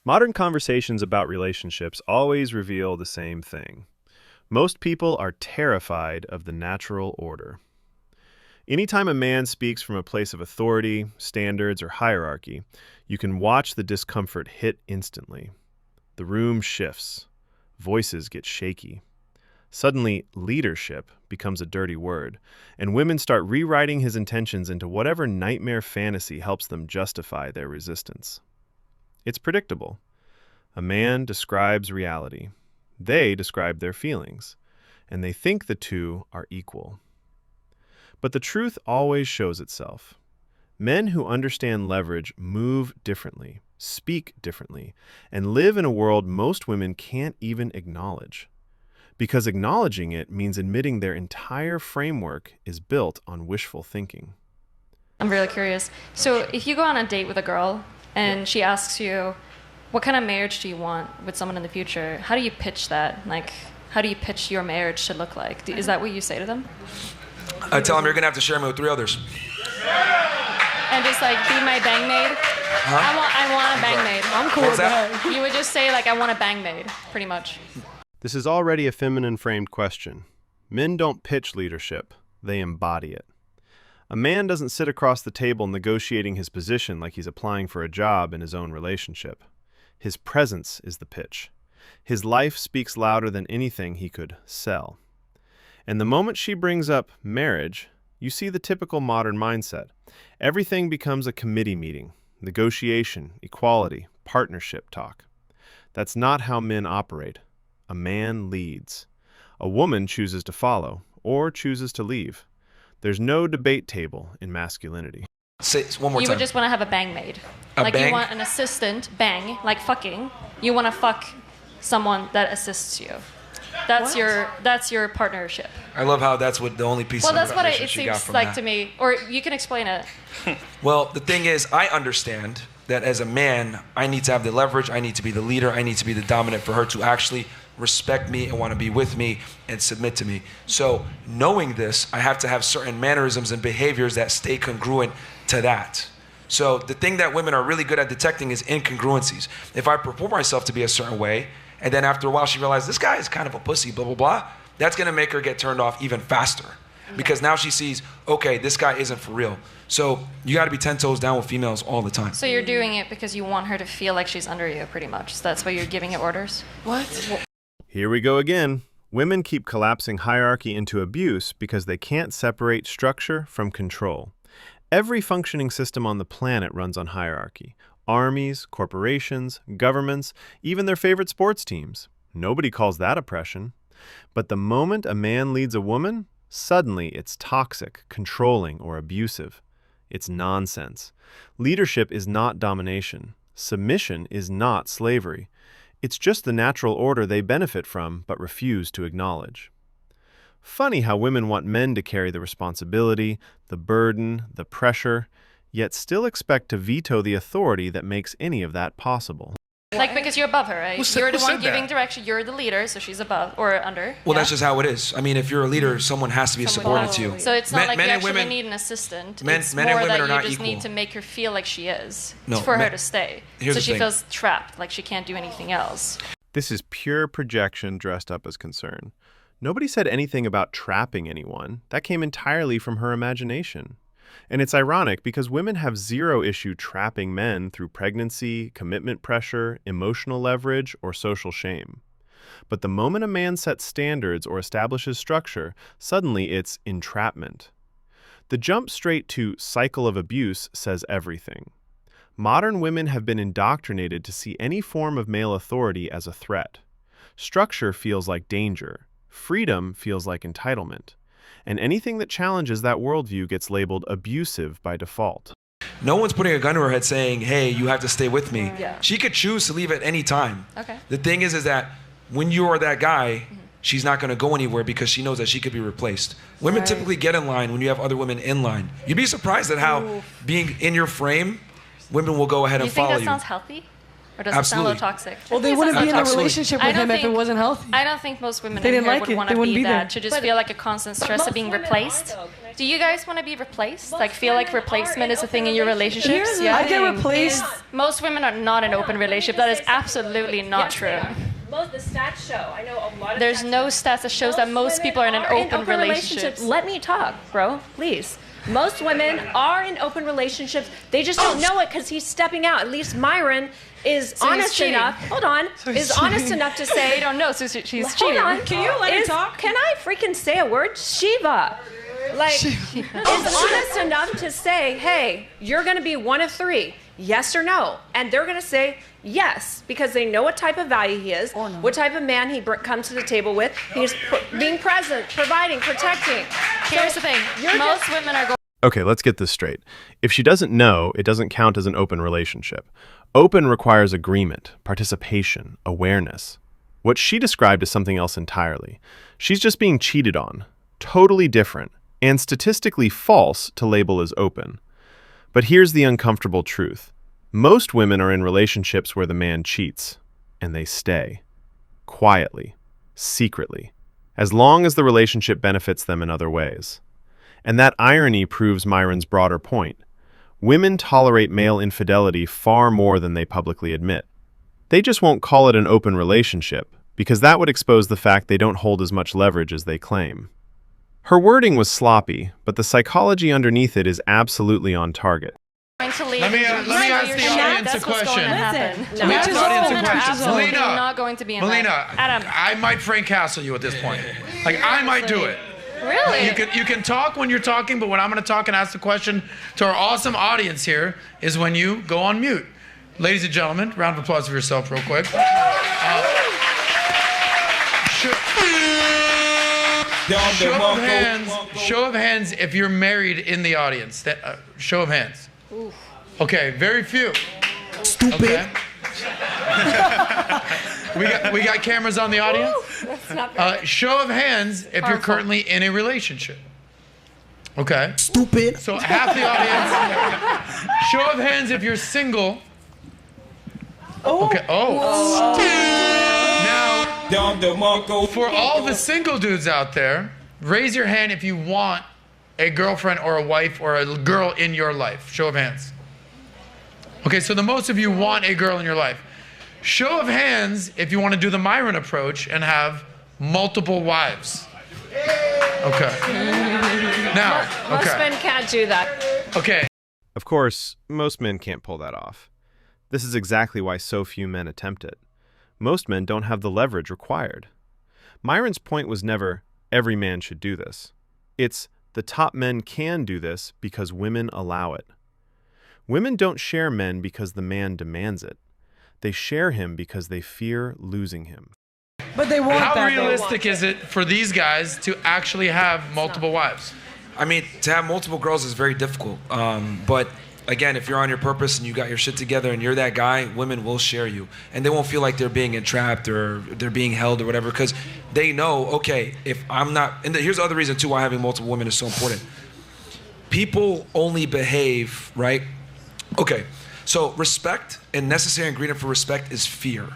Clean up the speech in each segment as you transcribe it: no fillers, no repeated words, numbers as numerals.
Modern conversations about relationships always reveal the same thing. Most people are terrified of the natural order. Anytime a man speaks from a place of authority, standards, or hierarchy, you can watch the discomfort hit instantly. The room shifts. Voices get shaky. Suddenly, leadership becomes a dirty word, and women start rewriting his intentions into whatever nightmare fantasy helps them justify their resistance. It's predictable. A man describes reality. They describe their feelings, and they think the two are equal. But the truth always shows itself. Men who understand leverage move differently, speak differently, and live in a world most women can't even acknowledge. Because acknowledging it means admitting their entire framework is built on wishful thinking. I'm really curious. So if you go on a date with a girl and she asks you, what kind of marriage do you want with someone in the future? How do you pitch that? Like, how do you pitch your marriage should look like? Is that what you say to them? I tell them you're going to have to share me with 3 others. And just like, be my bang maid? Huh? I want a bang maid. I'm cool with that. You would just say, like, I want a bang maid, pretty much. This is already a feminine-framed question. Men don't pitch leadership, they embody it. A man doesn't sit across the table negotiating his position like he's applying for a job in his own relationship. His presence is the pitch. His life speaks louder than anything he could sell. And the moment she brings up marriage, you see the typical modern mindset. Everything becomes a committee meeting, negotiation, equality, partnership talk. That's not how men operate. A man leads. A woman chooses to follow or chooses to leave. There's no debate table in masculinity. Say it one more You time. would just want to have a bang maid. A Like bang? you want an assistant, bang, like fucking. You want to fuck someone that assists you. That's your partnership. I love how that's what the only piece Well, of that's what information it she got seems from like that. to me. Or you can explain it. Well, the thing is, I understand that as a man, I need to have the leverage, I need to be the leader, I need to be the dominant for her to actually respect me and want to be with me and submit to me. So knowing this, I have to have certain mannerisms and behaviors that stay congruent to that. So the thing that women are really good at detecting is incongruencies. If I purport myself to be a certain way, and then after a while she realizes this guy is kind of a pussy, blah, blah, blah, that's gonna make her get turned off even faster. Because now she sees, okay, this guy isn't for real. So you gotta be 10 toes down with females all the time. So you're doing it because you want her to feel like she's under you, pretty much. So that's why you're giving it orders? What? Here we go again. Women keep collapsing hierarchy into abuse because they can't separate structure from control. Every functioning system on the planet runs on hierarchy. Armies, corporations, governments, even their favorite sports teams. Nobody calls that oppression. But the moment a man leads a woman, suddenly it's toxic, controlling, or abusive. It's nonsense. Leadership is not domination. Submission is not slavery. It's just the natural order they benefit from but refuse to acknowledge. Funny how women want men to carry the responsibility, the burden, the pressure, yet still expect to veto the authority that makes any of that possible. Like, because you're above her, right? You're the who one said giving that? direction. You're the leader, so she's above or under. Well, yeah? that's just how it is. I mean, if you're a leader, someone has to be subordinate to you. So it's not Men- like men you and actually women- need an assistant. men- It's men and more women that are you not just equal. need to make her feel like she is. No, for her men- to stay. Here's So the she thing. feels trapped, like she can't do anything else. This is pure projection dressed up as concern. Nobody said anything about trapping anyone. That came entirely from her imagination. And it's ironic because women have zero issue trapping men through pregnancy, commitment pressure, emotional leverage, or social shame. But the moment a man sets standards or establishes structure, suddenly it's entrapment. The jump straight to cycle of abuse says everything. Modern women have been indoctrinated to see any form of male authority as a threat. Structure feels like danger. Freedom feels like entitlement. And anything that challenges that worldview gets labeled abusive by default. No one's putting a gun to her head saying, hey, you have to stay with me. Yeah. She could choose to leave at any time. Okay. The thing is that when you are that guy, she's not going to go anywhere because she knows that she could be replaced. Women typically get in line when you have other women in line. You'd be surprised at how being in your frame, women will go ahead You and think follow that you. sounds healthy? Or does it sound a little toxic? Well, they wouldn't be in a relationship with him if it wasn't healthy. I don't think most women They in didn't here like would it. want They to wouldn't be be there. that. To just feel like a constant stress of being replaced. Do you guys want to be replaced? Like feel like replacement is a thing in your relationships? I get replaced. Most women are not in open relationship. That is absolutely not true. Most the stats show. I know a lot of. There's no stats that shows that most people are in an open relationship. Let me talk, bro, please. Most women are in open relationships. They just don't know it because he's stepping out. At least Myron is honest enough. Hold on. Is honest enough to say they don't know, so she's cheating. Hold on. Can you let me talk? Can I freaking say a word? Shiva. Like, is honest enough to say, hey, you're going to be one of three, yes or no. And they're going to say yes, because they know what type of value he is, what type of man he comes to the table with. He's being present, providing, protecting. Here's the thing. Most women are going. Okay, let's get this straight. If she doesn't know, it doesn't count as an open relationship. Open requires agreement, participation, awareness. What she described is something else entirely. She's just being cheated on. Totally different, and statistically false to label as open. But here's the uncomfortable truth. Most women are in relationships where the man cheats, and they stay. Quietly, secretly, as long as the relationship benefits them in other ways. And that irony proves Myron's broader point. Women tolerate male infidelity far more than they publicly admit. They just won't call it an open relationship, because that would expose the fact they don't hold as much leverage as they claim. Her wording was sloppy, but the psychology underneath it is absolutely on target. To leave. Let me ask the audience a question. Let me ask the audience a question. Melina, not going to be in Adam, I might Frank Castle you at this point. Like, I might do it. Really? You can talk when you're talking, but when I'm going to talk and ask the question to our awesome audience here is when you go on mute. Ladies and gentlemen, round of applause for yourself real quick. Show of hands if you're married in the audience. Show of hands. Okay, very few. Stupid. Okay. we got cameras on the audience. That's not show of hands if you're currently in a relationship. Okay. Stupid. So half the audience. Show of hands if you're single. Okay. Oh. Now, for all the single dudes out there, raise your hand if you want a girlfriend or a wife or a girl in your life. Show of hands. Okay, so the most of you want a girl in your life. Show of hands if you want to do the Myron approach and have multiple wives. Okay. Now, most men can't do that. Okay. Of course, most men can't pull that off. This is exactly why so few men attempt it. Most men don't have the leverage required. Myron's point was never, every man should do this. It's, the top men can do this because women allow it. Women don't share men because the man demands it. They share him because they fear losing him. But they want How that. realistic is it for these guys to actually have multiple wives? I mean, to have multiple girls is very difficult. But again, if you're on your purpose and you got your shit together and you're that guy, women will share you. And they won't feel like they're being entrapped or they're being held or whatever, because they know, okay, if I'm not, and here's the other reason too why having multiple women is so important. People only behave, right? Okay, so respect, and necessary ingredient for respect is fear.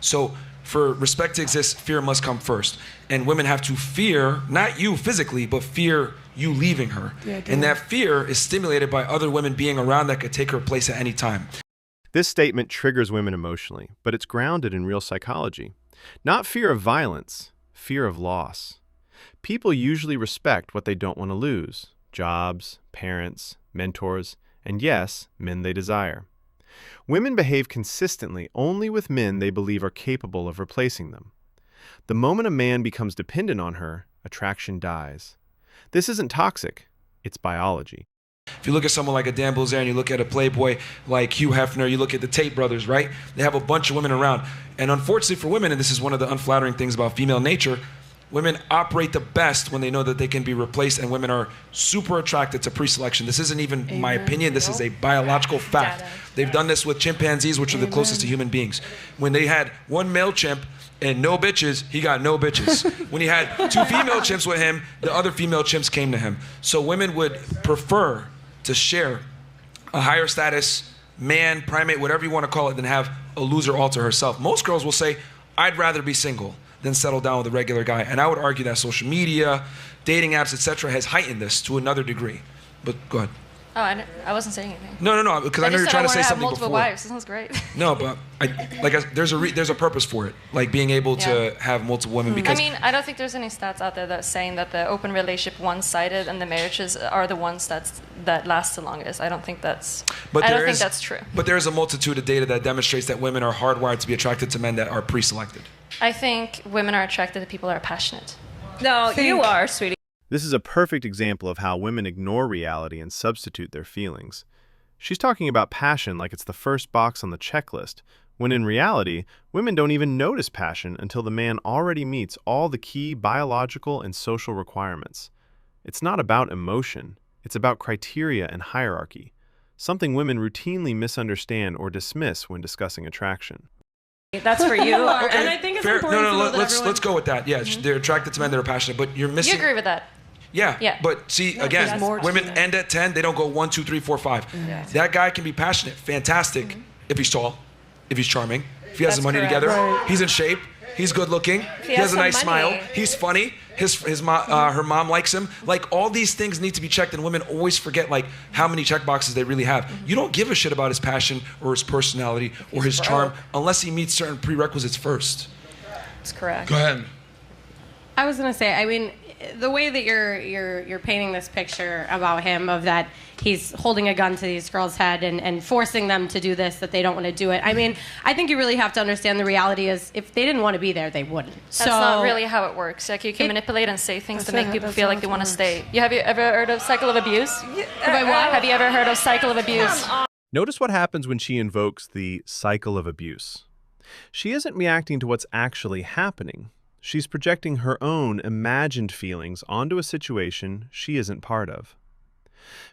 So for respect to exist, fear must come first. And women have to fear, not you physically, but fear you leaving her. And that fear is stimulated by other women being around that could take her place at any time. This statement triggers women emotionally, but it's grounded in real psychology. Not fear of violence, fear of loss. People usually respect what they don't want to lose: jobs, parents, mentors, and yes, men they desire. Women behave consistently only with men they believe are capable of replacing them. The moment a man becomes dependent on her, attraction dies. This isn't toxic, it's biology. If you look at someone like a Dan Bilzerian, you look at a playboy like Hugh Hefner, you look at the Tate brothers, right? They have a bunch of women around. And unfortunately for women, and this is one of the unflattering things about female nature, women operate the best when they know that they can be replaced, and women are super attracted to pre-selection. This isn't even my opinion, this is a biological fact. They've done this with chimpanzees, which are the closest to human beings. When they had one male chimp and no bitches, he got no bitches. When he had two female chimps with him, the other female chimps came to him. So women would prefer to share a higher status man, primate, whatever you want to call it, than have a loser alter herself. Most girls will say, I'd rather be single than settle down with a regular guy. And I would argue that social media, dating apps, etc., has heightened this to another degree. But go ahead. Oh, I wasn't saying anything. No, because I know you're trying to say something multiple before. wives. This sounds great. No, but there's a purpose for it, like being able to have multiple women. Because I mean, I don't think there's any stats out there that's saying that the open relationship one-sided and the marriages are the ones that last the longest. I don't think that's. I don't think that's true. But there is a multitude of data that demonstrates that women are hardwired to be attracted to men that are pre-selected. I think women are attracted to people that are passionate. No, you are, sweetie. This is a perfect example of how women ignore reality and substitute their feelings. She's talking about passion like it's the first box on the checklist, when in reality, women don't even notice passion until the man already meets all the key biological and social requirements. It's not about emotion, it's about criteria and hierarchy, something women routinely misunderstand or dismiss when discussing attraction. That's for you. Okay. And I think it's important to know that let's go with that. Yeah, they're attracted to men that are passionate, but you're missing. You agree with that? Yeah. But see, again, women end at 10. They don't go 1, 2, 3, 4, 5. Yeah. That guy can be passionate, fantastic, if he's tall, if he's charming, if he has the money correct. together, he's in shape, he's good looking, he has a nice smile, he's funny, her mom likes him. Like, all these things need to be checked, and women always forget like how many check boxes they really have. You don't give a shit about his passion or his personality or his charm unless he meets certain prerequisites first. That's correct. Go ahead. I was gonna say, I mean, the way that you're painting this picture about him, of that he's holding a gun to these girls' head and forcing them to do this, that they don't want to do it. I mean, I think you really have to understand the reality is, if they didn't want to be there, they wouldn't. That's not really how it works. Like, you can manipulate and say things to make people feel like they want to stay. Have you ever heard of cycle of abuse? Have you ever heard of cycle of abuse? Notice what happens when she invokes the cycle of abuse. She isn't reacting to what's actually happening. She's projecting her own imagined feelings onto a situation she isn't part of.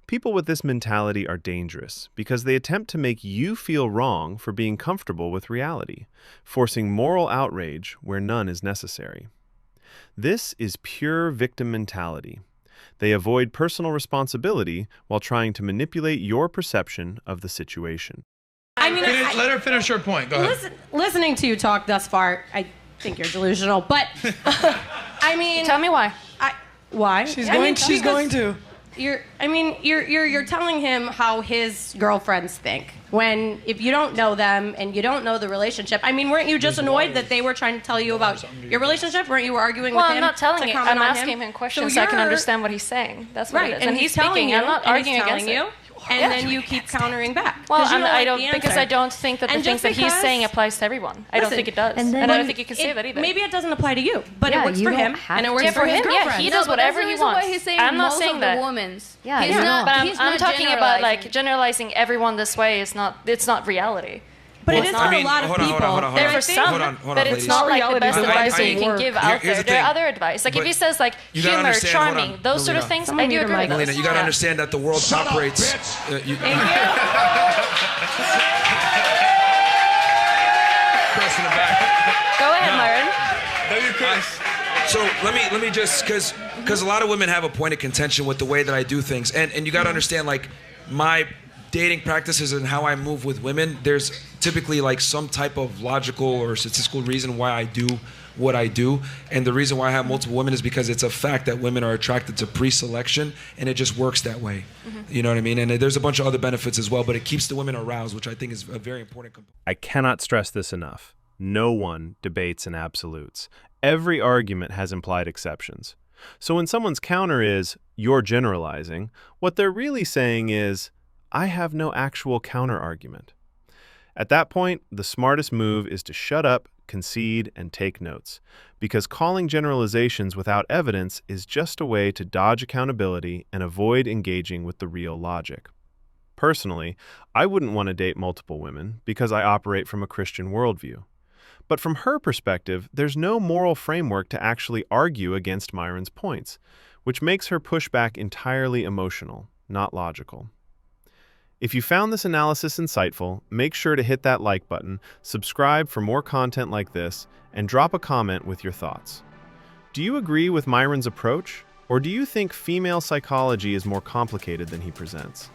People with this mentality are dangerous because they attempt to make you feel wrong for being comfortable with reality, forcing moral outrage where none is necessary. This is pure victim mentality. They avoid personal responsibility while trying to manipulate your perception of the situation. I mean, Let her finish her point. Go ahead. Listening to you talk thus far, I think you're delusional. But I mean, Tell me why. Why? She's going to. You're telling him how his girlfriends think, when if you don't know them and you don't know the relationship. I mean, weren't you just annoyed that they were trying to tell you about your relationship? Weren't you arguing with him? Well, I'm not telling you. I'm asking him questions so I can you're- understand what he's saying. That's what Right, it is. and he's telling speaking. you, I'm not and arguing he's against telling it. you. And then you keep countering back. Well, you know I the don't, because answer. I don't think that the And things just that he's because- saying applies to everyone. I don't Listen, think it does, and and then I don't think you can say that either. Maybe it doesn't apply to you, but Yeah, it works you for don't him, have and it to. works Yeah, for for his him, yeah, girlfriend. he does whatever he wants. He's saying I'm not most saying of that. the women's. Yeah, he's yeah. not. But He's I'm not talking about like generalizing. generalizing everyone this way is not. It's not reality. But Well, it is it's for not. a lot of hold on, people. hold on, hold There on. for some, Hold on, but it's ladies. not like the Reality best doesn't advice that always you can work. give Here- out here's there. the There are thing. other advice. Like if But he says like you gotta humor, understand- hold charming, on, those sort of Melina. things, Someone I do mute her agree with mic. those. Melina, you gotta Yeah. understand that the world operates. Pressing it back. Go ahead, Myron. No, you couldn't. So let me just, because a lot of women have a point of contention with the way that I do things, and you got to understand, like, my dating practices and how I move with women, there's typically like some type of logical or statistical reason why I do what I do, and the reason why I have multiple women is because it's a fact that women are attracted to pre-selection, and it just works that way. You know what I mean? And there's a bunch of other benefits as well, but it keeps the women aroused, which I think is a very important component. I cannot stress this enough. No one debates in absolutes. Every argument has implied exceptions. So when someone's counter is, "You're generalizing," what they're really saying is, "I have no actual counter-argument." At that point, the smartest move is to shut up, concede, and take notes, because calling generalizations without evidence is just a way to dodge accountability and avoid engaging with the real logic. Personally, I wouldn't want to date multiple women because I operate from a Christian worldview. But from her perspective, there's no moral framework to actually argue against Myron's points, which makes her pushback entirely emotional, not logical. If you found this analysis insightful, make sure to hit that like button, subscribe for more content like this, and drop a comment with your thoughts. Do you agree with Myron's approach, or do you think female psychology is more complicated than he presents?